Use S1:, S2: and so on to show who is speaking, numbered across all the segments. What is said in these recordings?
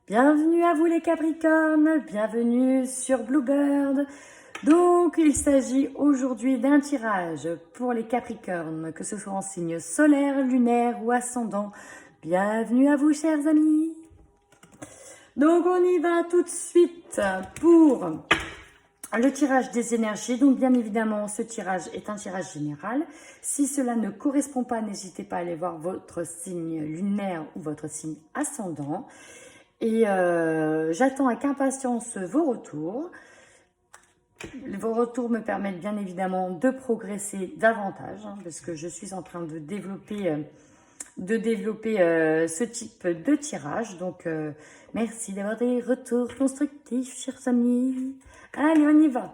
S1: Bienvenue à vous les Capricornes, bienvenue sur Bluebird. Donc il s'agit aujourd'hui d'un tirage pour les Capricornes, que ce soit en signe solaire, lunaire ou ascendant. Bienvenue à vous chers amis. Donc on y va tout de suite pour le tirage des énergies. Donc bien évidemment ce tirage est un tirage général. Si cela ne correspond pas, n'hésitez pas à aller voir votre signe lunaire ou votre signe ascendant. Et j'attends avec impatience vos retours. Vos retours me permettent bien évidemment de progresser davantage, parce que je suis en train de développer ce type de tirage. Donc, merci d'avoir des retours constructifs, chers amis. Allez, on y va.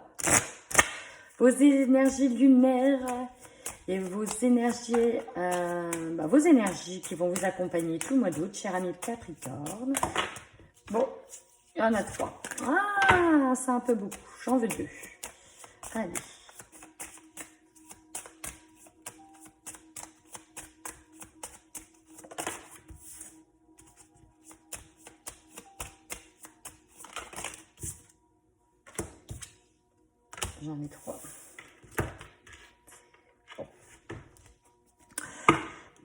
S1: Vos énergies lunaires et vos énergies qui vont vous accompagner tout le mois d'août, chers amis Capricorne. Bon, il y en a 3. Ah, c'est un peu beaucoup. J'en veux 2. Allez. J'en ai 3. Bon.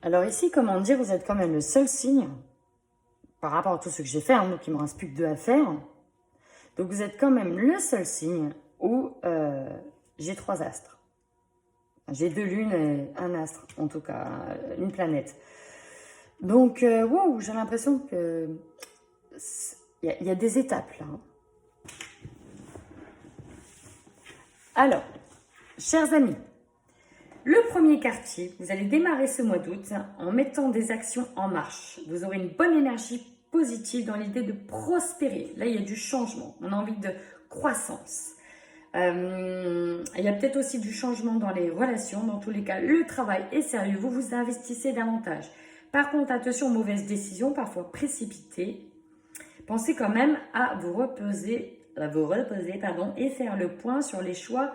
S1: Alors ici, comment dire, vous êtes quand même le seul signe, par rapport à tout ce que j'ai fait, hein, donc il ne me reste plus que 2 à faire. Donc vous êtes quand même le seul signe où j'ai 3 astres. J'ai 2 lunes et un astre, en tout cas, une planète. Donc, wow, j'ai l'impression que il y a des étapes là. Alors, chers amis, le premier quartier, vous allez démarrer ce mois d'août en mettant des actions en marche. Vous aurez une bonne énergie positive dans l'idée de prospérer. Là, il y a du changement. On a envie de croissance. Il y a peut-être aussi du changement dans les relations. Dans tous les cas, le travail est sérieux. Vous vous investissez davantage. Par contre, attention aux mauvaises décisions, parfois précipitées. Pensez quand même à vous reposer et faire le point sur les choix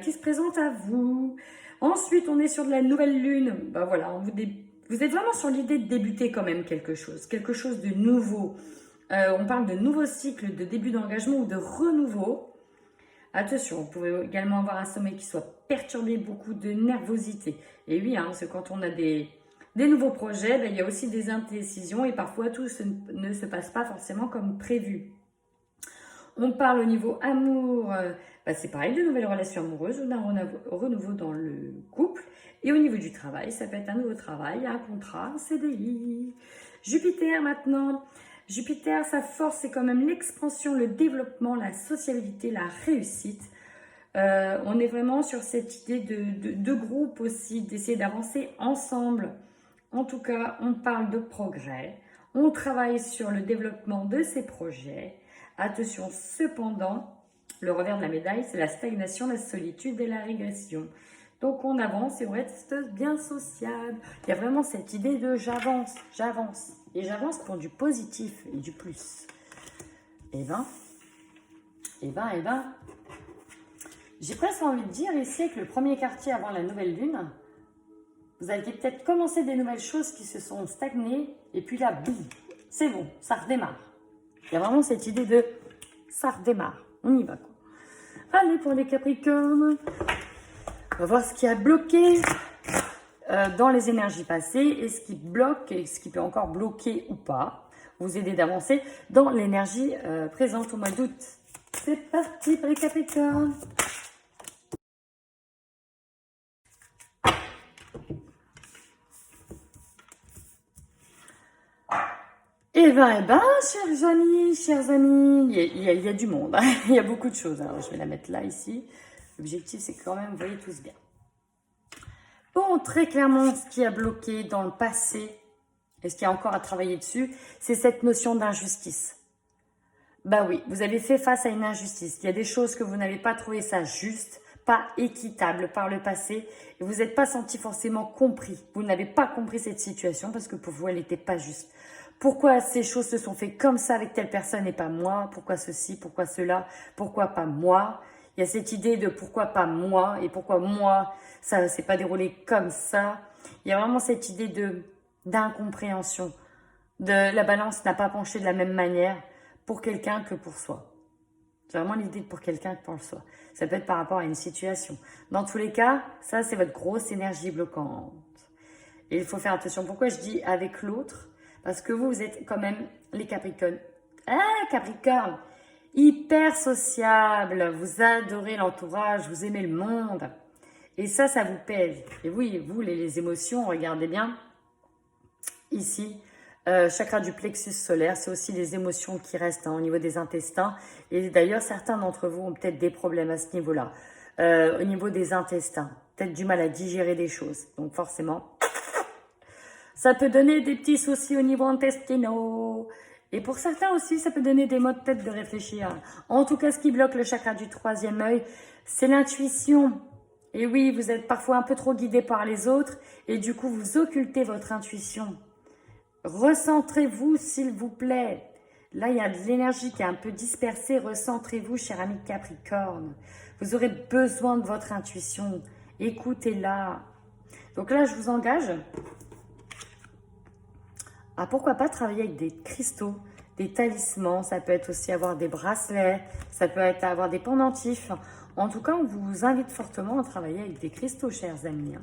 S1: qui se présentent à vous. Ensuite, on est sur de la nouvelle lune. Ben voilà, vous êtes vraiment sur l'idée de débuter quand même quelque chose de nouveau. On parle de nouveau cycle, de début d'engagement ou de renouveau. Attention, vous pouvez également avoir un sommeil qui soit perturbé, beaucoup de nervosité. Et oui, hein, c'est quand on a des nouveaux projets, ben, il y a aussi des indécisions et parfois tout ne se passe pas forcément comme prévu. On parle au niveau amour, c'est pareil, de nouvelles relations amoureuses ou d'un renouveau dans le couple. Et au niveau du travail, ça peut être un nouveau travail, un contrat, un CDI. Jupiter maintenant. Jupiter, sa force, c'est quand même l'expansion, le développement, la sociabilité, la réussite. On est vraiment sur cette idée de groupe aussi, d'essayer d'avancer ensemble. En tout cas, on parle de progrès. On travaille sur le développement de ces projets. Attention, cependant, le revers de la médaille, c'est la stagnation, la solitude et la régression. Donc, on avance et on reste bien sociable. Il y a vraiment cette idée de j'avance. Et j'avance pour du positif et du plus. Eh ben, j'ai presque envie de dire ici que le premier quartier avant la nouvelle lune, vous avez peut-être commencé des nouvelles choses qui se sont stagnées. Et puis là, boum, c'est bon, ça redémarre. Il y a vraiment cette idée de ça redémarre. On y va quoi. Allez pour les Capricornes. On va voir ce qui a bloqué dans les énergies passées et ce qui bloque et ce qui peut encore bloquer ou pas. Vous aider d'avancer dans l'énergie présente au mois d'août. C'est parti pour les Capricornes. Eh ben, chers amis, il y a du monde, hein. Il y a beaucoup de choses. Alors, je vais la mettre là, ici. L'objectif, c'est quand même, vous voyez tous bien. Bon, très clairement, ce qui a bloqué dans le passé, et ce qu'il y a encore à travailler dessus, c'est cette notion d'injustice. Bah oui, vous avez fait face à une injustice. Il y a des choses que vous n'avez pas trouvé ça juste, pas équitable par le passé, et vous n'êtes pas senti forcément compris. Vous n'avez pas compris cette situation parce que pour vous, elle n'était pas juste. Pourquoi ces choses se sont faites comme ça avec telle personne et pas moi? Pourquoi ceci? Pourquoi cela? Pourquoi pas moi? Il y a cette idée de pourquoi pas moi et pourquoi moi, ça ne s'est pas déroulé comme ça. Il y a vraiment cette idée d'incompréhension. La balance n'a pas penché de la même manière pour quelqu'un que pour soi. C'est vraiment l'idée de pour quelqu'un que pour soi. Ça peut être par rapport à une situation. Dans tous les cas, ça, c'est votre grosse énergie bloquante. Et il faut faire attention. Pourquoi je dis avec l'autre? Parce que vous êtes quand même les Capricornes. Ah, Capricorne! Hyper sociable. Vous adorez l'entourage, vous aimez le monde. Et ça vous pèse. Et oui, vous, les émotions, regardez bien. Ici, chakra du plexus solaire, c'est aussi les émotions qui restent au niveau des intestins. Et d'ailleurs, certains d'entre vous ont peut-être des problèmes à ce niveau-là. Au niveau des intestins, peut-être du mal à digérer des choses. Donc forcément, ça peut donner des petits soucis au niveau intestinaux. Et pour certains aussi, ça peut donner des maux de tête de réfléchir. En tout cas, ce qui bloque le chakra du troisième œil, c'est l'intuition. Et oui, vous êtes parfois un peu trop guidé par les autres et du coup, vous occultez votre intuition. Recentrez-vous, s'il vous plaît. Là, il y a de l'énergie qui est un peu dispersée. Recentrez-vous, cher ami Capricorne. Vous aurez besoin de votre intuition. Écoutez-la. Donc là, je vous engage à pourquoi pas travailler avec des cristaux, des talismans. Ça peut être aussi avoir des bracelets. Ça peut être avoir des pendentifs. En tout cas, on vous invite fortement à travailler avec des cristaux, chers amis.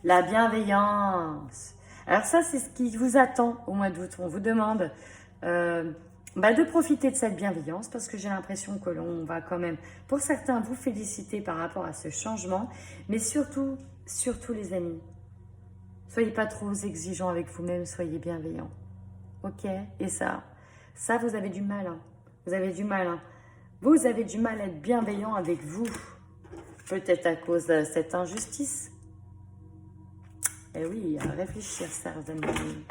S1: La bienveillance. Alors ça, c'est ce qui vous attend au mois d'août. On vous demande de profiter de cette bienveillance parce que j'ai l'impression que l'on va quand même, pour certains, vous féliciter par rapport à ce changement. Mais surtout, surtout les amis, soyez pas trop exigeants avec vous-même, soyez bienveillants. Ok? Et ça, vous avez du mal. Hein. Vous avez du mal. Hein. Vous avez du mal à être bienveillant avec vous. Peut-être à cause de cette injustice. Eh oui, à réfléchir, chers amis.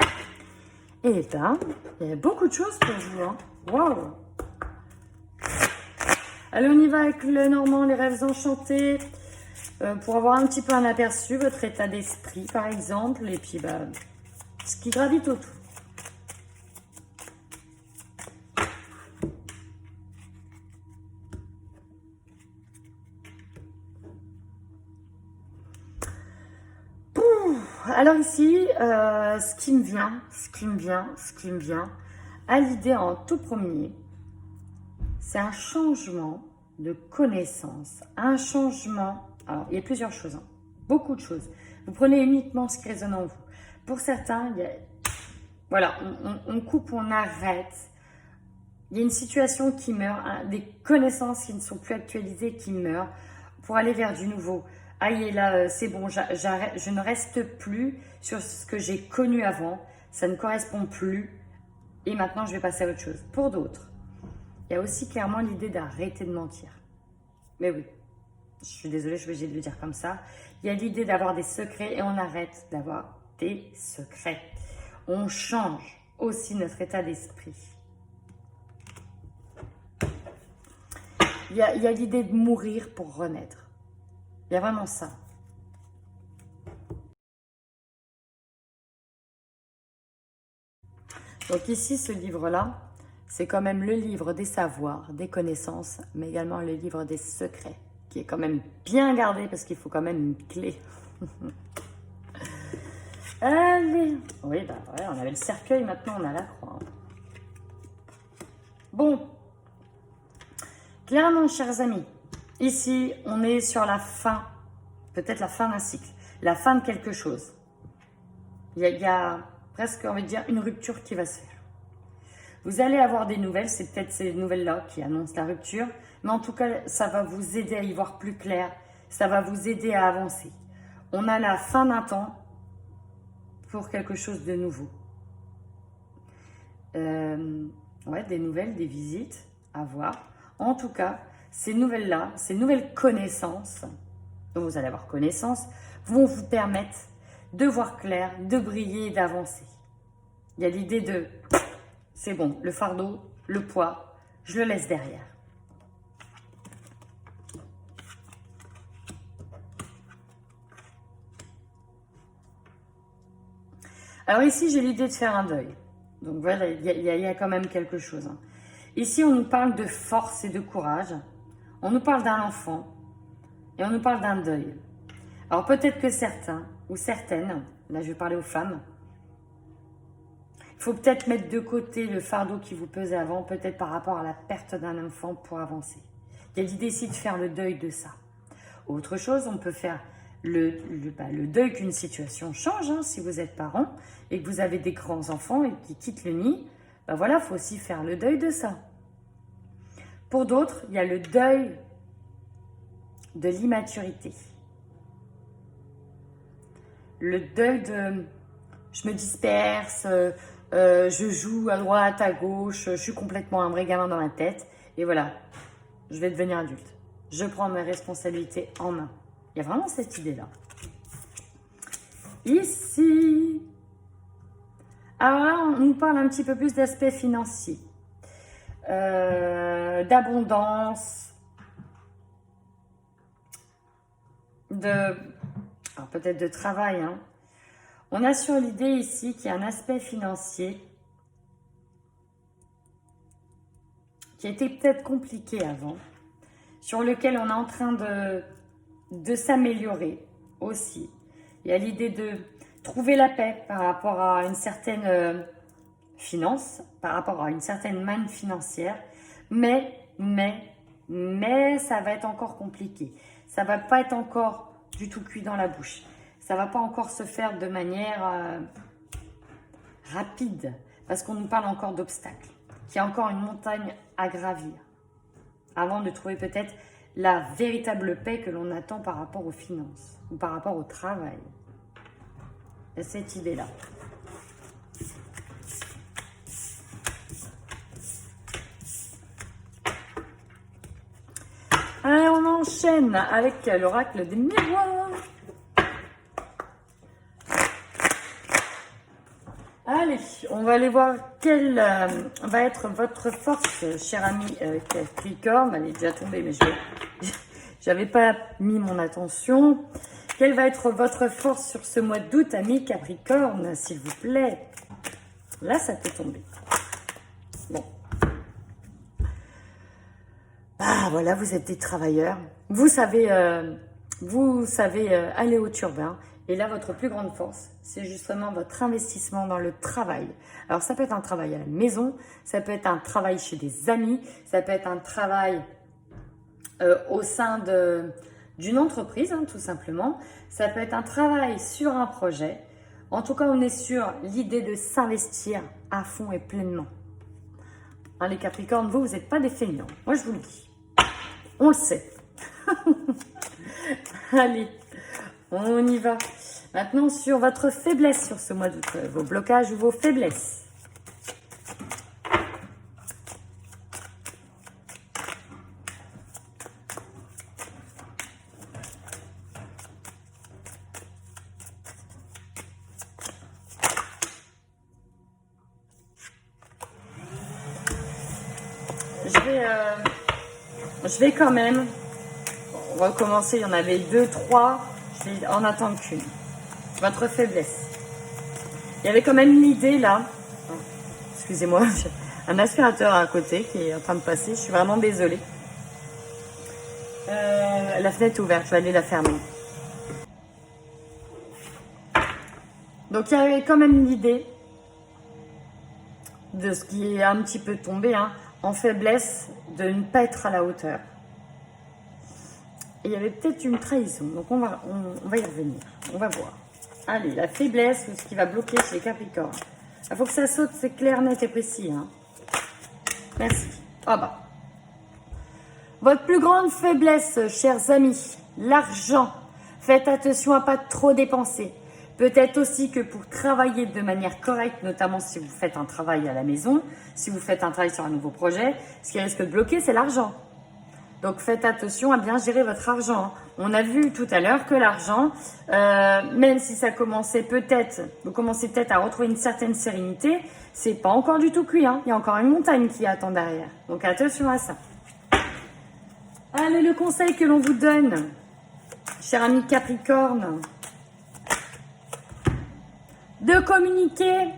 S1: Et ben, il y a beaucoup de choses pour vous. Hein. Waouh! Allez, on y va avec le Normand, les rêves enchantés. Pour avoir un petit peu un aperçu, votre état d'esprit, par exemple. Et puis, ce qui gravite autour. Alors ici, ce qui me vient à l'idée en tout premier, c'est un changement de connaissance, un changement, alors il y a plusieurs choses, hein, beaucoup de choses. Vous prenez uniquement ce qui résonne en vous. Pour certains, voilà, on coupe, on arrête. Il y a une situation qui meurt, hein, des connaissances qui ne sont plus actualisées qui meurent pour aller vers du nouveau. Ah, et là, c'est bon, j'arrête, je ne reste plus sur ce que j'ai connu avant, ça ne correspond plus, et maintenant je vais passer à autre chose. Pour d'autres, il y a aussi clairement l'idée d'arrêter de mentir. Mais oui, je suis désolée, je suis obligée de le dire comme ça. Il y a l'idée d'avoir des secrets et on arrête d'avoir des secrets. On change aussi notre état d'esprit. Il y a l'idée de mourir pour renaître. Il y a vraiment ça. Donc ici, ce livre-là, c'est quand même le livre des savoirs, des connaissances, mais également le livre des secrets, qui est quand même bien gardé parce qu'il faut quand même une clé. Allez. Oui, on avait le cercueil, maintenant on a la croix. Bon. Clairement, chers amis, ici, on est sur la fin, peut-être la fin d'un cycle, la fin de quelque chose. Il y a presque, on va dire, une rupture qui va se faire. Vous allez avoir des nouvelles, c'est peut-être ces nouvelles-là qui annoncent la rupture, mais en tout cas, ça va vous aider à y voir plus clair, ça va vous aider à avancer. On a la fin d'un temps pour quelque chose de nouveau. Ouais, des nouvelles, des visites à voir. En tout cas, ces nouvelles-là, ces nouvelles connaissances, dont vous allez avoir connaissance, vont vous permettre de voir clair, de briller et d'avancer. Il y a l'idée de, c'est bon, le fardeau, le poids, je le laisse derrière. Alors ici, j'ai l'idée de faire un deuil. Donc voilà, il y a quand même quelque chose. Hein. Ici, on nous parle de force et de courage. On nous parle d'un enfant et on nous parle d'un deuil. Alors peut-être que certains ou certaines, là je vais parler aux femmes, Il faut peut-être mettre de côté le fardeau qui vous pesait avant, peut-être par rapport à la perte d'un enfant pour avancer. Il y a l'idée ici de faire le deuil de ça. Autre chose, on peut faire le deuil qu'une situation change. Hein, si vous êtes parent et que vous avez des grands-enfants et qui quittent le nid, ben voilà, il faut aussi faire le deuil de ça. Pour d'autres, il y a le deuil de l'immaturité. Le deuil de je me disperse, je joue à droite, à gauche, je suis complètement un vrai gamin dans la tête. Et voilà, je vais devenir adulte. Je prends mes responsabilités en main. Il y a vraiment cette idée-là. Ici, alors là, on nous parle un petit peu plus d'aspect financier, d'abondance, peut-être de travail. Hein. On a sur l'idée ici qu'il y a un aspect financier qui était peut-être compliqué avant, sur lequel on est en train de s'améliorer aussi. Il y a l'idée de trouver la paix par rapport à une certaine finance, par rapport à une certaine manne financière, mais ça va être encore compliqué. Ça va pas être encore du tout cuit dans la bouche. Ça va pas encore se faire de manière rapide, parce qu'on nous parle encore d'obstacles, qu'il y a encore une montagne à gravir, avant de trouver peut-être la véritable paix que l'on attend par rapport aux finances, ou par rapport au travail. Il y a cette idée-là. Allez, on enchaîne avec l'oracle des miroirs. Allez, on va aller voir quelle va être votre force, cher ami Capricorne. Elle est déjà tombée, mais j'avais pas mis mon attention. Quelle va être votre force sur ce mois d'août, ami Capricorne, s'il vous plaît? Là, ça peut tomber. Bon. Ah, voilà, vous êtes des travailleurs. Vous savez aller au turbin. Et là, votre plus grande force, c'est justement votre investissement dans le travail. Alors, ça peut être un travail à la maison, ça peut être un travail chez des amis, ça peut être un travail au sein d'une entreprise, hein, tout simplement. Ça peut être un travail sur un projet. En tout cas, on est sur l'idée de s'investir à fond et pleinement. Hein, les Capricornes, vous n'êtes pas des feignants. Moi, je vous le dis. On le sait. Allez, on y va. Maintenant, sur votre faiblesse sur ce mois d'août, vos blocages ou vos faiblesses. Je vais quand même recommencer. Il y en avait 2, 3. Je vais en attendre qu'une. Votre faiblesse. Il y avait quand même une idée là. Oh, excusez-moi, j'ai un aspirateur à côté qui est en train de passer. Je suis vraiment désolée. La fenêtre est ouverte. Je vais aller la fermer. Donc il y avait quand même une idée de ce qui est un petit peu tombé, hein, en faiblesse, de ne pas être à la hauteur. Et il y avait peut-être une trahison, donc on va y revenir, on va voir. Allez, la faiblesse, ce qui va bloquer chez les Capricornes. Il faut que ça saute, c'est clair, net et précis. Hein. Merci. Ah bah. Votre plus grande faiblesse, chers amis, l'argent. Faites attention à pas trop dépenser. Peut-être aussi que pour travailler de manière correcte, notamment si vous faites un travail à la maison, si vous faites un travail sur un nouveau projet, ce qui risque de bloquer, c'est l'argent. Donc faites attention à bien gérer votre argent. On a vu tout à l'heure que l'argent, même si ça commençait peut-être, vous commencez peut-être à retrouver une certaine sérénité, c'est pas encore du tout cuit. Hein. Il y a encore une montagne qui attend derrière. Donc attention à ça. Allez, le conseil que l'on vous donne, cher ami Capricorne, de communiquer,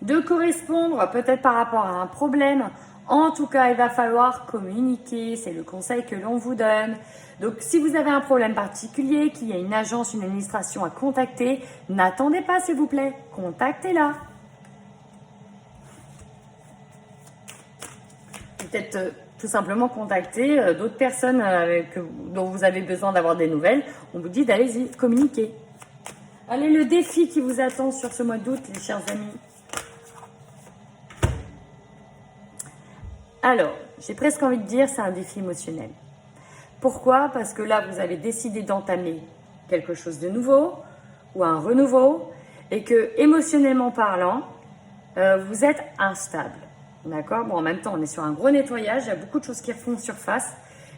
S1: de correspondre, peut-être par rapport à un problème. En tout cas, il va falloir communiquer, c'est le conseil que l'on vous donne. Donc, si vous avez un problème particulier, qu'il y a une agence, une administration à contacter, n'attendez pas, s'il vous plaît, contactez-la. peut-être tout simplement contacter d'autres personnes dont vous avez besoin d'avoir des nouvelles. On vous dit d'allez-y, communiquer. Allez, le défi qui vous attend sur ce mois d'août, les chers amis. Alors, j'ai presque envie de dire, c'est un défi émotionnel. Pourquoi? Parce que là, vous avez décidé d'entamer quelque chose de nouveau ou un renouveau et que, émotionnellement parlant, vous êtes instable. D'accord? Bon, en même temps, on est sur un gros nettoyage, il y a beaucoup de choses qui refont surface.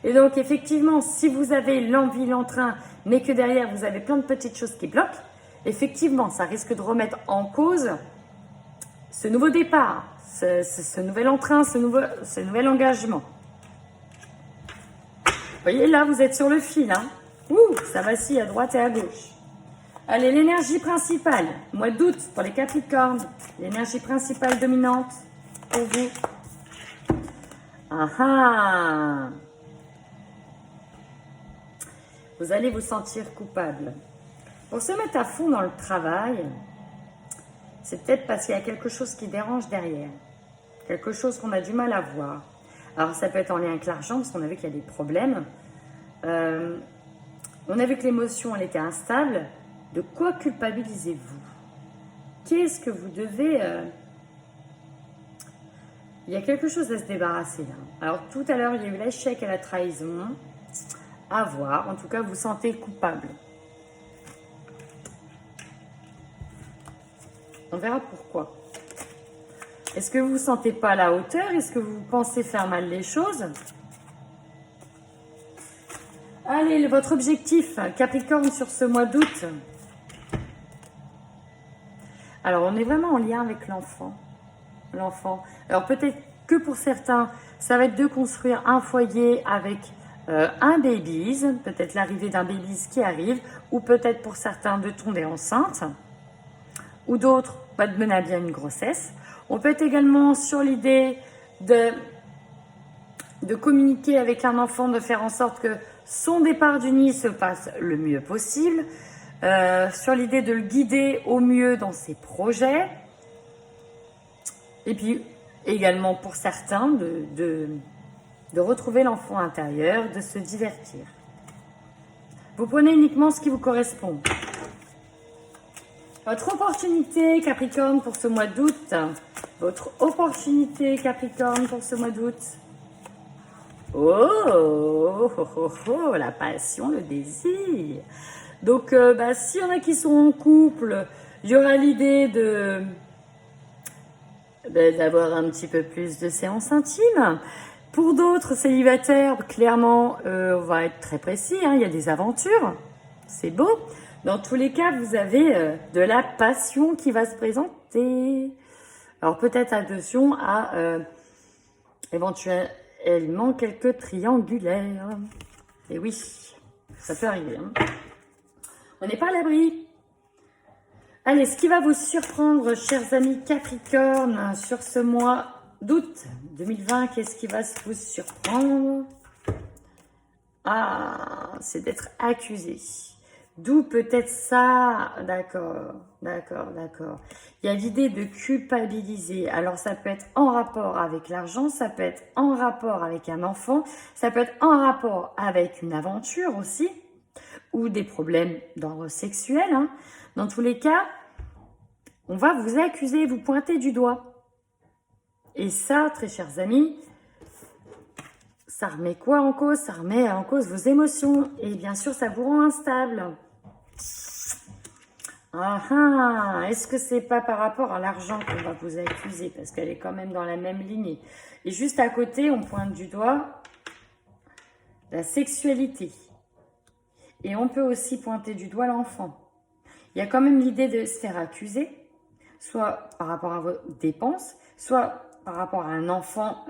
S1: Et donc, effectivement, si vous avez l'envie, l'entrain, mais que derrière, vous avez plein de petites choses qui bloquent, effectivement, ça risque de remettre en cause ce nouveau départ, ce nouvel entrain, ce nouvel engagement. Vous voyez, là, vous êtes sur le fil. Hein. Ouh, ça vacille à droite et à gauche. Allez, l'énergie principale, mois d'août pour les Capricornes, l'énergie principale dominante pour vous. Ah ah! Vous allez vous sentir coupable. Pour se mettre à fond dans le travail, c'est peut-être parce qu'il y a quelque chose qui dérange derrière. Quelque chose qu'on a du mal à voir. Alors, ça peut être en lien avec l'argent, parce qu'on a vu qu'il y a des problèmes. On a vu que l'émotion, elle était instable. De quoi culpabilisez-vous? Qu'est-ce que vous devez... Il y a quelque chose à se débarrasser là. Alors, tout à l'heure, il y a eu l'échec et la trahison. À voir. En tout cas, vous vous sentez coupable. On verra pourquoi. Est-ce que vous ne vous sentez pas à la hauteur? Est-ce que vous pensez faire mal les choses? Allez, votre objectif, Capricorne, sur ce mois d'août. Alors, on est vraiment en lien avec l'enfant. L'enfant. Alors, peut-être que pour certains, ça va être de construire un foyer avec un baby's, peut-être l'arrivée d'un baby's qui arrive, ou peut-être pour certains de tomber enceinte, ou d'autres de mener à bien une grossesse. On peut être également sur l'idée de communiquer avec un enfant, de faire en sorte que son départ du nid se passe le mieux possible, sur l'idée de le guider au mieux dans ses projets, et puis également pour certains de retrouver l'enfant intérieur, de se divertir. Vous prenez uniquement ce qui vous correspond. Votre opportunité, Capricorne, pour ce mois d'août. Votre opportunité, Capricorne, pour ce mois d'août. Oh, la passion, le désir. Donc, s'il y en a qui sont en couple, il y aura l'idée d'avoir un petit peu plus de séances intimes. Pour d'autres célibataires, clairement, on va être très précis. Hein, il y a des aventures. C'est beau. Dans tous les cas, vous avez de la passion qui va se présenter. Alors peut-être attention à éventuellement quelques triangulaires. Et oui, ça peut arriver. Hein. On n'est pas à l'abri. Allez, ce qui va vous surprendre, chers amis Capricorne, sur ce mois d'août 2020, qu'est-ce qui va vous surprendre? Ah, c'est d'être accusé. D'où peut-être ça, d'accord. Il y a l'idée de culpabiliser. Alors ça peut être en rapport avec l'argent, ça peut être en rapport avec un enfant, ça peut être en rapport avec une aventure aussi, ou des problèmes d'ordre sexuel. Hein. Dans tous les cas, on va vous accuser, vous pointer du doigt. Et ça, très chers amis, ça remet quoi en cause? Ça remet en cause vos émotions. Et bien sûr, ça vous rend instable. Ah ah, est-ce que c'est pas par rapport à l'argent qu'on va vous accuser? Parce qu'elle est quand même dans la même lignée. Et juste à côté, on pointe du doigt la sexualité. Et on peut aussi pointer du doigt l'enfant. Il y a quand même l'idée de se faire accuser, soit par rapport à vos dépenses, soit par rapport à un enfant,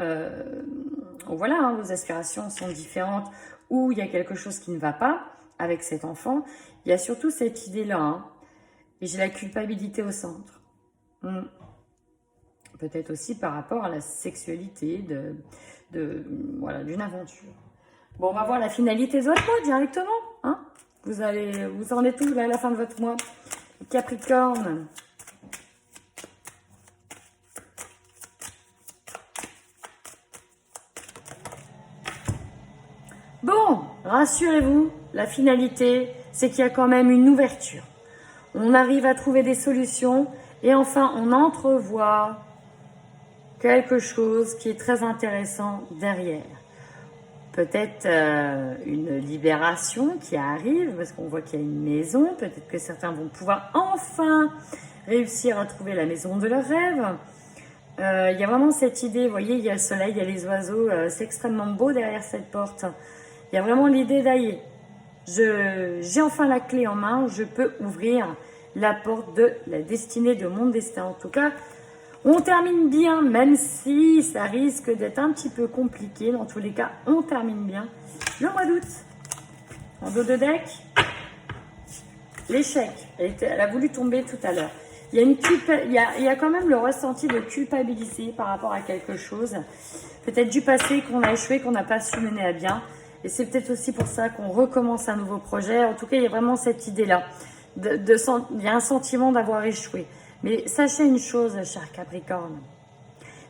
S1: voilà, hein, vos aspirations sont différentes, ou il y a quelque chose qui ne va pas avec cet enfant. Il y a surtout cette idée-là, hein, et j'ai la culpabilité au centre. Peut-être aussi par rapport à la sexualité voilà, d'une aventure. Bon, on va voir la finalité de votre mois directement. Hein, vous en êtes où là à la fin de votre mois? Capricorne. Bon, rassurez-vous, la finalité, c'est qu'il y a quand même une ouverture. On arrive à trouver des solutions et enfin, on entrevoit quelque chose qui est très intéressant derrière. Peut-être une libération qui arrive, parce qu'on voit qu'il y a une maison. Peut-être que certains vont pouvoir enfin réussir à trouver la maison de leurs rêves. Il y a vraiment cette idée, vous voyez, il y a le soleil, il y a les oiseaux, c'est extrêmement beau derrière cette porte. Il y a vraiment l'idée d'aller. J'ai enfin la clé en main, je peux ouvrir la porte de la destinée, de mon destin. En tout cas, on termine bien, même si ça risque d'être un petit peu compliqué. Dans tous les cas, on termine bien le mois d'août. En dos de deck, l'échec. Elle a voulu tomber tout à l'heure. Il y a quand même le ressenti de culpabilité par rapport à quelque chose. Peut-être du passé qu'on a échoué, qu'on n'a pas su mener à bien. Et c'est peut-être aussi pour ça qu'on recommence un nouveau projet. En tout cas, il y a vraiment cette idée-là. Il y a un sentiment d'avoir échoué. Mais sachez une chose, cher Capricorne,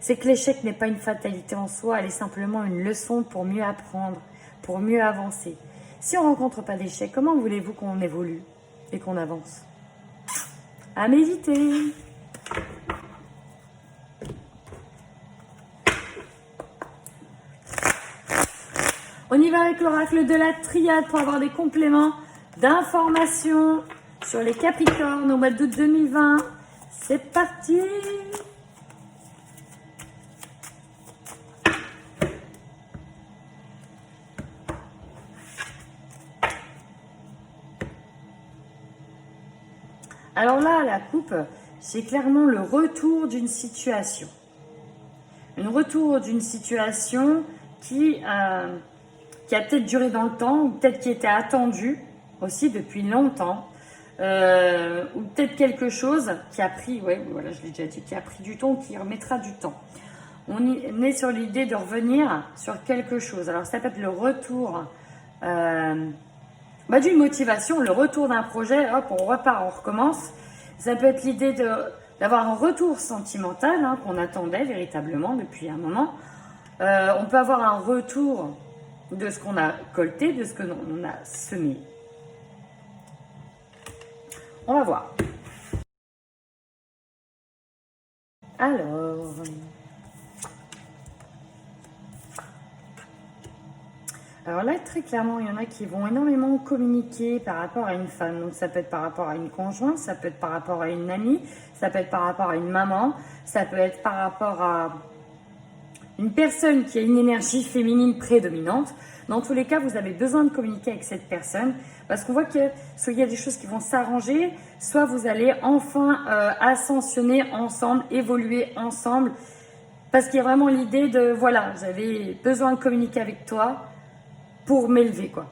S1: c'est que l'échec n'est pas une fatalité en soi, elle est simplement une leçon pour mieux apprendre, pour mieux avancer. Si on ne rencontre pas d'échec, comment voulez-vous qu'on évolue et qu'on avance? À méditer. On y va avec l'oracle de la triade pour avoir des compléments d'informations sur les Capricornes au mois d'août 2020. C'est parti! Alors là, la coupe, c'est clairement le retour d'une situation. Un retour d'une situation qui a peut-être duré dans le temps, ou peut-être qui était attendue aussi depuis longtemps, ou peut-être quelque chose qui a pris, ouais, voilà, je l'ai déjà dit, qui a pris du temps, qui remettra du temps. On est sur l'idée de revenir sur quelque chose. Alors ça peut être le retour d'une motivation, le retour d'un projet, hop, on repart, on recommence. Ça peut être l'idée d'avoir un retour sentimental qu'on attendait véritablement depuis un moment. On peut avoir un retour de ce qu'on a colté, de ce que l'on a semé. On va voir. Alors là, très clairement, il y en a qui vont énormément communiquer par rapport à une femme. Donc ça peut être par rapport à une conjointe, ça peut être par rapport à une amie, ça peut être par rapport à une maman, ça peut être par rapport à une personne qui a une énergie féminine prédominante. Dans tous les cas, vous avez besoin de communiquer avec cette personne parce qu'on voit que soit il y a des choses qui vont s'arranger, soit vous allez enfin ascensionner ensemble, évoluer ensemble. Parce qu'il y a vraiment l'idée de, voilà, j'avais besoin de communiquer avec toi pour m'élever, quoi.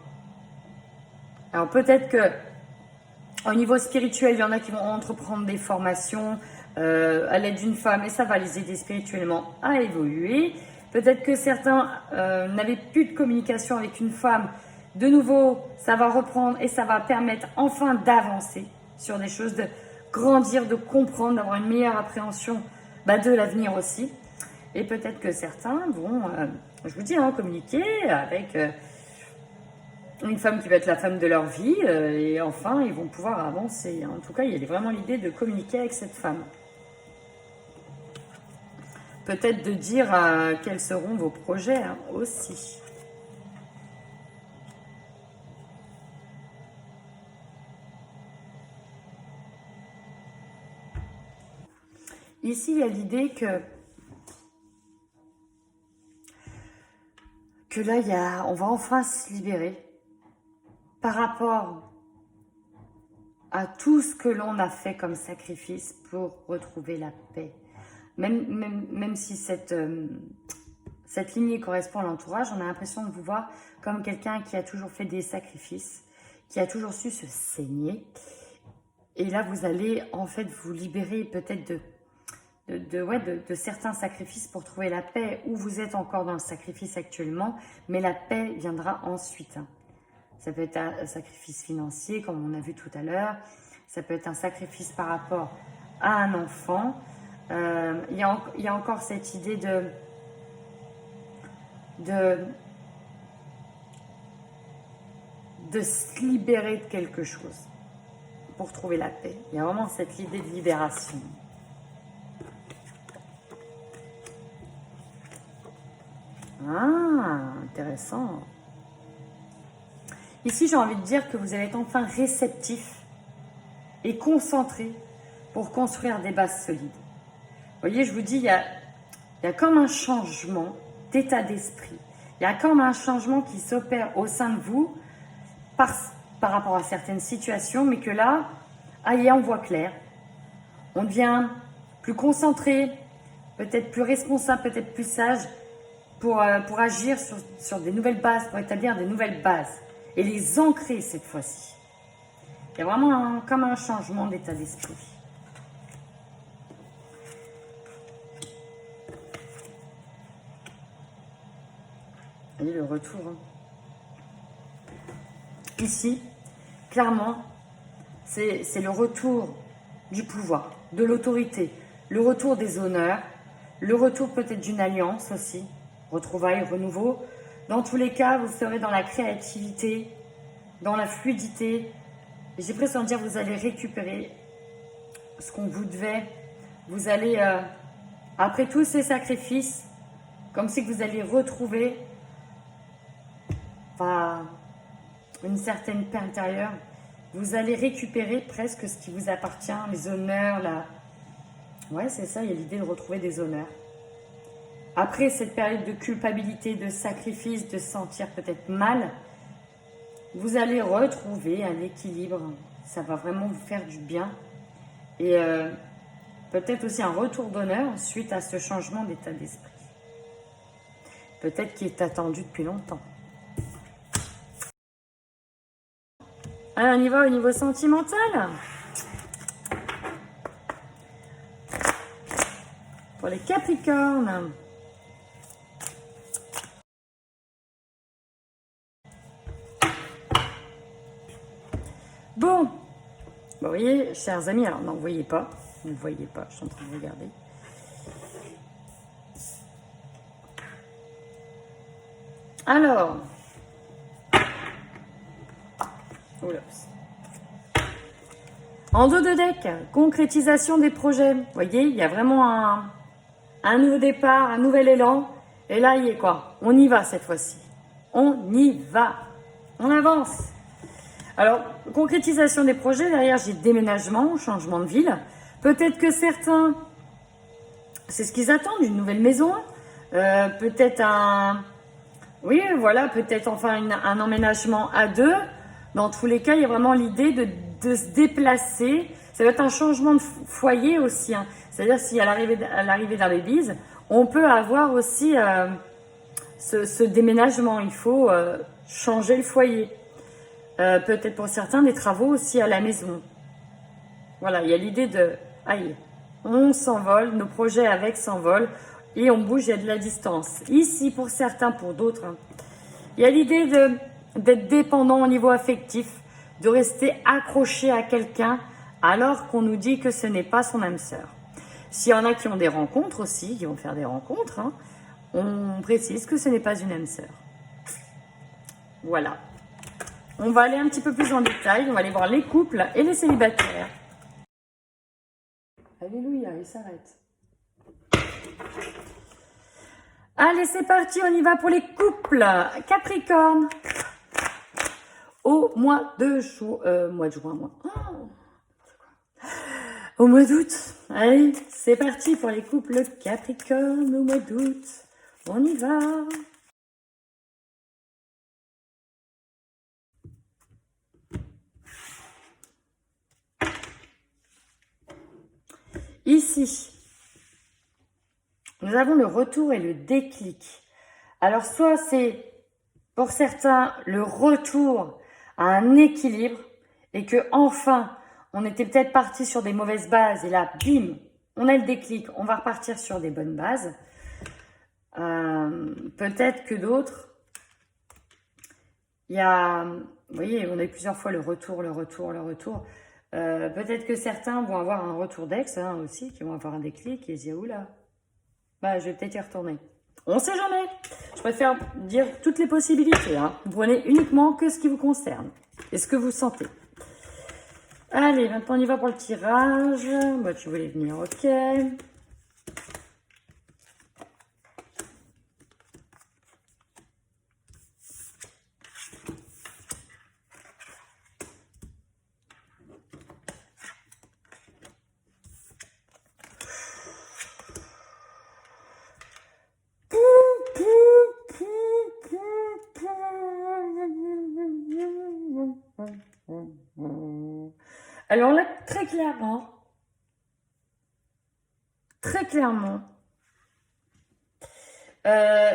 S1: Alors peut-être que au niveau spirituel, il y en a qui vont entreprendre des formations à l'aide d'une femme et ça va les aider spirituellement à évoluer. Peut-être que certains n'avaient plus de communication avec une femme. De nouveau, ça va reprendre et ça va permettre enfin d'avancer sur des choses, de grandir, de comprendre, d'avoir une meilleure appréhension de l'avenir aussi. Et peut-être que certains vont, je vous dis, communiquer avec une femme qui va être la femme de leur vie et enfin, ils vont pouvoir avancer. En tout cas, il y a vraiment l'idée de communiquer avec cette femme. Peut-être de dire quels seront vos projets aussi. Ici, il y a l'idée que là, on va enfin se libérer par rapport à tout ce que l'on a fait comme sacrifice pour retrouver la paix. Même si cette lignée correspond à l'entourage, on a l'impression de vous voir comme quelqu'un qui a toujours fait des sacrifices, qui a toujours su se saigner. Et là, vous allez en fait vous libérer peut-être de certains sacrifices pour trouver la paix, ou vous êtes encore dans le sacrifice actuellement, mais la paix viendra ensuite. Ça peut être un sacrifice financier, comme on a vu tout à l'heure. Ça peut être un sacrifice par rapport à un enfant. Il y a encore cette idée de se libérer de quelque chose pour trouver la paix. Il y a vraiment cette idée de libération. Ah, intéressant. Ici, j'ai envie de dire que vous allez être enfin réceptif et concentré pour construire des bases solides. Vous voyez, je vous dis, il y a comme un changement d'état d'esprit. Il y a comme un changement qui s'opère au sein de vous par rapport à certaines situations, mais que là, allez, on voit clair. On devient plus concentré, peut-être plus responsable, peut-être plus sage pour agir sur des nouvelles bases, pour établir des nouvelles bases et les ancrer cette fois-ci. Il y a vraiment comme un changement d'état d'esprit. Vous voyez le retour. Ici, clairement, c'est le retour du pouvoir, de l'autorité, le retour des honneurs, le retour peut-être d'une alliance aussi, retrouvailles, renouveau. Dans tous les cas, vous serez dans la créativité, dans la fluidité. J'ai presque envie de dire, vous allez récupérer ce qu'on vous devait. Vous allez, après tous ces sacrifices, comme si vous alliez retrouver une certaine paix intérieure. Vous allez récupérer presque ce qui vous appartient, les honneurs, Ouais, c'est ça, il y a l'idée de retrouver des honneurs. Après cette période de culpabilité, de sacrifice, de se sentir peut-être mal, vous allez retrouver un équilibre. Ça va vraiment vous faire du bien. Et peut-être aussi un retour d'honneur suite à ce changement d'état d'esprit. Peut-être qui est attendu depuis longtemps. Alors, on y va au niveau sentimental. Pour les Capricornes. Bon, vous voyez, chers amis, alors non, vous ne voyez pas, je suis en train de regarder. Alors, en dos de deck, concrétisation des projets. Vous voyez, il y a vraiment un nouveau départ, un nouvel élan. Et là, il y est quoi? On y va cette fois-ci. On y va. On avance. Alors, concrétisation des projets, derrière j'ai déménagement, changement de ville. Peut-être que certains, c'est ce qu'ils attendent, une nouvelle maison. Peut-être oui, voilà, peut-être enfin un emménagement à deux. Dans tous les cas, il y a vraiment l'idée de se déplacer. Ça va être un changement de foyer aussi. Hein. C'est-à-dire, si à l'arrivée d'un baby's, on peut avoir aussi ce déménagement. Il faut changer le foyer. Peut-être pour certains, des travaux aussi à la maison. Voilà, il y a l'idée de... Aïe, on s'envole, nos projets avec s'envolent et on bouge, il y a de la distance. Ici, pour certains, pour d'autres, hein, il y a l'idée d'être dépendant au niveau affectif, de rester accroché à quelqu'un alors qu'on nous dit que ce n'est pas son âme sœur. S'il y en a qui ont des rencontres aussi, qui vont faire des rencontres, hein, on précise que ce n'est pas une âme sœur. Voilà. On va aller un petit peu plus en détail. On va aller voir les couples et les célibataires. Alléluia, il s'arrête. Allez, c'est parti, on y va pour les couples. Capricorne. Au mois de juin, moi. Au mois d'août. Allez, c'est parti pour les couples Capricorne au mois d'août. On y va. Ici, nous avons le retour et le déclic. Alors, soit c'est, pour certains, le retour à un équilibre et que enfin, on était peut-être parti sur des mauvaises bases et là, bim, on a le déclic, on va repartir sur des bonnes bases. Peut-être que d'autres, il y a, vous voyez, on a eu plusieurs fois le retour. Peut-être que certains vont avoir un retour d'ex aussi, qui vont avoir un déclic et se dire, oula, je vais peut-être y retourner. On ne sait jamais. Je préfère dire toutes les possibilités. Hein. Vous prenez uniquement que ce qui vous concerne et ce que vous sentez. Allez, maintenant on y va pour le tirage. Bah, tu voulais venir, ok. Alors là, très clairement,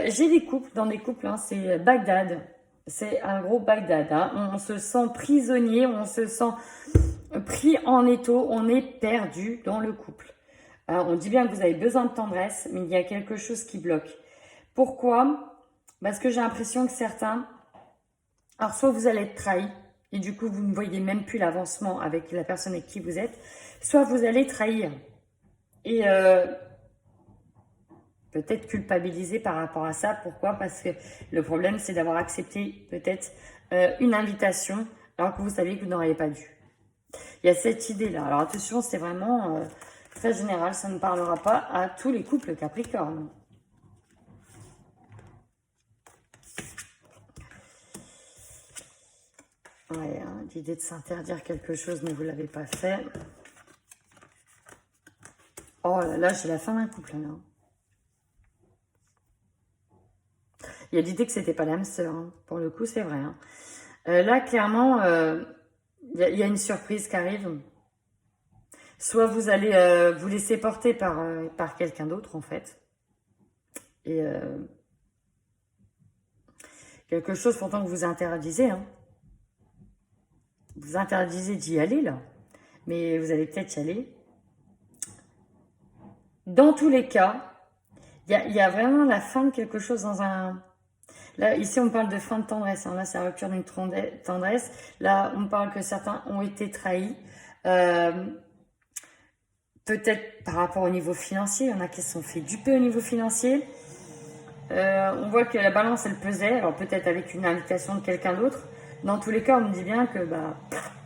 S1: j'ai des couples, dans des couples, hein, c'est Bagdad. C'est un gros Bagdad. Hein. On se sent prisonnier, on se sent pris en étau, on est perdu dans le couple. On dit bien que vous avez besoin de tendresse, mais il y a quelque chose qui bloque. Pourquoi? Parce que j'ai l'impression que certains... Alors, soit vous allez être trahi, et du coup, vous ne voyez même plus l'avancement avec la personne avec qui vous êtes, soit vous allez trahir. Et peut-être culpabiliser par rapport à ça. Pourquoi? Parce que le problème, c'est d'avoir accepté peut-être une invitation, alors que vous saviez que vous n'auriez pas dû. Il y a cette idée-là. Alors attention, c'est vraiment très général, ça ne parlera pas à tous les couples Capricorne. Ouais, hein, l'idée de s'interdire quelque chose, mais vous ne l'avez pas fait. Oh là là, j'ai la fin d'un couple là. Il y a l'idée que c'était pas l'âme sœur, hein. Pour le coup, c'est vrai. Hein. Là, clairement, il y a une surprise qui arrive. Soit vous allez vous laisser porter par quelqu'un d'autre, en fait. Et quelque chose pourtant que vous interdisez. Hein. Vous interdisez d'y aller, là. Mais vous allez peut-être y aller. Dans tous les cas, il y a vraiment la fin de quelque chose dans un... Là, ici, on parle de fin de tendresse. Hein. Là, c'est la rupture d'une tendresse. Là, on parle que certains ont été trahis. Peut-être par rapport au niveau financier. Il y en a qui se sont fait duper au niveau financier. On voit que la balance, elle pesait. Alors, peut-être avec une invitation de quelqu'un d'autre. Dans tous les cas, on me dit bien que,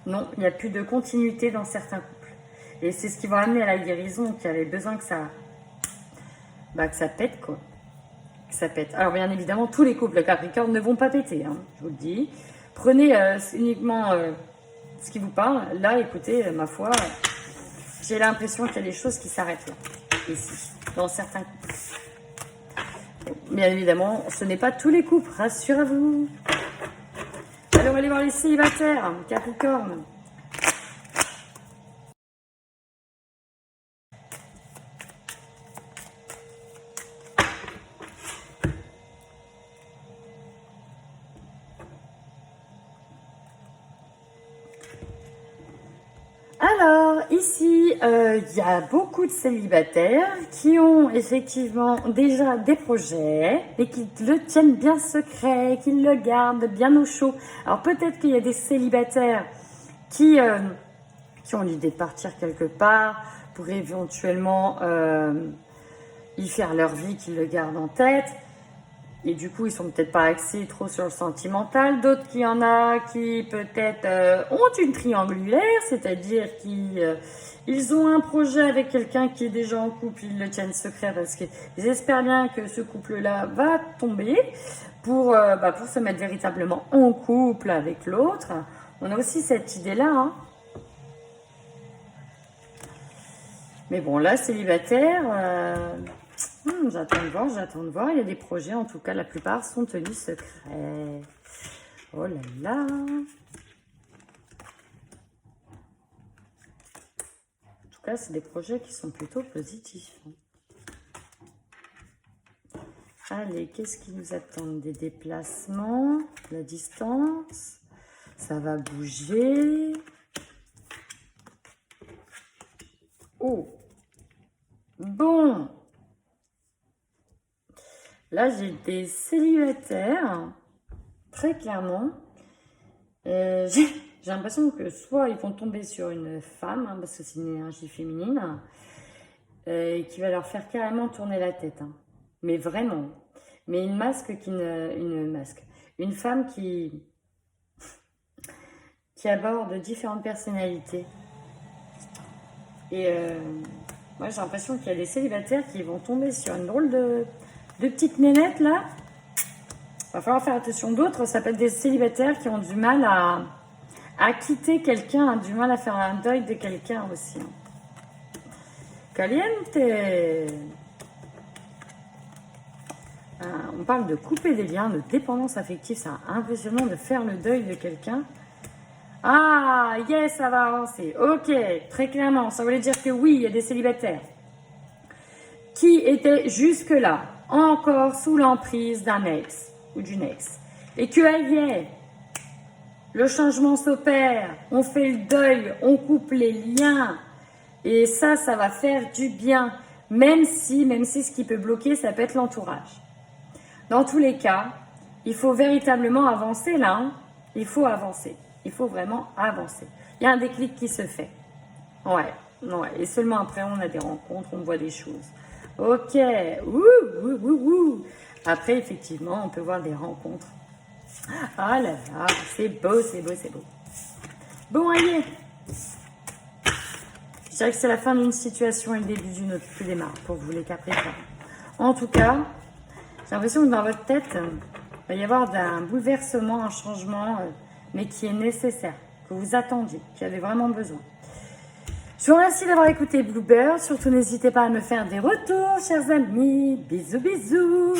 S1: non, il n'y a plus de continuité dans certains couples. Et c'est ce qui va amener à la guérison, qui avait besoin que ça pète, quoi. Ça pète. Alors bien évidemment, tous les couples Capricorne ne vont pas péter, hein, je vous le dis. Prenez uniquement ce qui vous parle. Là, écoutez, ma foi, j'ai l'impression qu'il y a des choses qui s'arrêtent là, ici, dans certains couples. Bien évidemment, ce n'est pas tous les couples, rassurez-vous. Alors, allez voir les célibataires, Capricorne. Alors, ici, il y a beaucoup de célibataires qui ont effectivement déjà des projets et qui le tiennent bien secret, qui le gardent bien au chaud. Alors, peut-être qu'il y a des célibataires qui ont l'idée de partir quelque part pour éventuellement y faire leur vie, qu'ils le gardent en tête. Et du coup, ils sont peut-être pas axés trop sur le sentimental. D'autres qu'il y en a qui peut-être ont une triangulaire, c'est-à-dire qu'ils ont un projet avec quelqu'un qui est déjà en couple, ils le tiennent secret parce qu'ils espèrent bien que ce couple-là va tomber pour se mettre véritablement en couple avec l'autre. On a aussi cette idée-là. Hein. Mais bon, là, célibataire... j'attends de voir. Il y a des projets, en tout cas, la plupart sont tenus secrets. Oh là là. En tout cas, c'est des projets qui sont plutôt positifs. Allez, qu'est-ce qui nous attend? Des déplacements, la distance. Ça va bouger. Oh. Bon. Là, j'ai des célibataires, très clairement. J'ai l'impression que soit ils vont tomber sur une femme, hein, parce que c'est une énergie féminine, qui va leur faire carrément tourner la tête. Hein. Mais vraiment. mais une femme qui aborde différentes personnalités. Et moi, j'ai l'impression qu'il y a des célibataires qui vont tomber sur une drôle de petite nénette, là. Va falloir faire attention. D'autres, ça peut être des célibataires qui ont du mal à quitter quelqu'un, du mal à faire un deuil de quelqu'un aussi. Caliente. On parle de couper des liens, de dépendance affective. C'est impressionnant de faire le deuil de quelqu'un. Ah, yes, ça va avancer. Ok, très clairement, ça voulait dire que oui, il y a des célibataires qui étaient jusque-là encore sous l'emprise d'un ex ou d'une ex. Et que est, le changement s'opère, on fait le deuil, on coupe les liens. Et ça va faire du bien. Même si ce qui peut bloquer, ça peut être l'entourage. Dans tous les cas, il faut véritablement avancer là. Hein. Il faut avancer. Il faut vraiment avancer. Il y a un déclic qui se fait. Ouais. Et seulement après, on a des rencontres, on voit des choses. Ok. Ouh. Après, effectivement, on peut voir des rencontres. Ah là là, c'est beau. Bon, allez. Je dirais que c'est la fin d'une situation et le début d'une autre qui démarre pour vous les Capricornes. En tout cas, j'ai l'impression que dans votre tête, il va y avoir un bouleversement, un changement, mais qui est nécessaire, que vous attendiez, qui avez vraiment besoin. Je vous remercie d'avoir écouté Bluebird. Surtout, n'hésitez pas à me faire des retours, chers amis. Bisous.